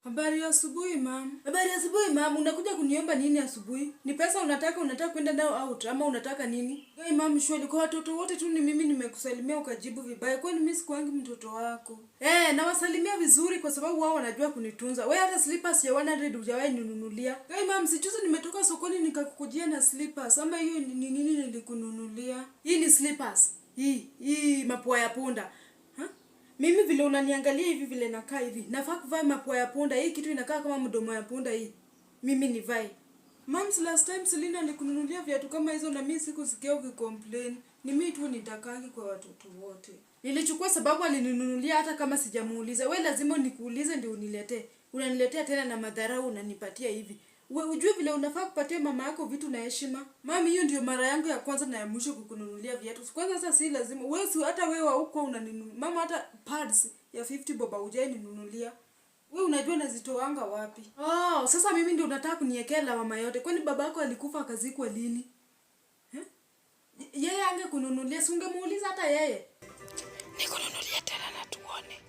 Habari ya asubuhi mam. Habari ya asubuhi mam, unakuja kuniomba nini asubuhi? Ni pesa unataka kwenda nao out ama unataka nini? Hey mam, shwali kwa watoto wote tu ni mimi nimekusalimia ukajibu vibaya. Kwani mimi sikuangi mtoto wako? Nawasalimia vizuri kwa sababu wao wanajua kunitunza. Wewe hata slippers ya 100 hujawahi ninunulia. Hey mam, sijuzi nimetoka sokoni nikakukujia na slippers. Ama hiyo ni nini nilikununulia? Hii ni slippers. Hii mapua ya punda. Mimi vile unaniangalia hivi vile nakaa hivi. Nafaa kuvaa mapua ya punda. Hii kitu inakaa kama mdomo ya punda hii. Mimi nivae. Moms, last time Selina alikununulia viatu kama hizo na mimi sikusikia ukicomplain. Ni mimi tu nitakangi kwa watoto wote. Nilichukua sababu alininunulia hata kama sijamuuliza. Wewe lazima nikuulize ndio uniletee. Unaniletea tena na madharau unanipatia hivi. Wewe ujue vile unafaa kupatia mama yako vitu na heshima. Mami, hiyo ndio mara yangu ya kwanza na ya mwisho kukununulia viatu. Kwanza sasa si lazima. Wewe si hata wewe huko unaninunulia. Mama hata pads ya 50 boba hujai ninunulia. Wewe unajua nazitoanga wapi? Sasa mimi ndio unataka kuniekea lawama yote. Kwani babako alikufa akazikwa lini? Yeye angekununulia, si ungemuuliza hata yeye. Nikununulia tena na tuone.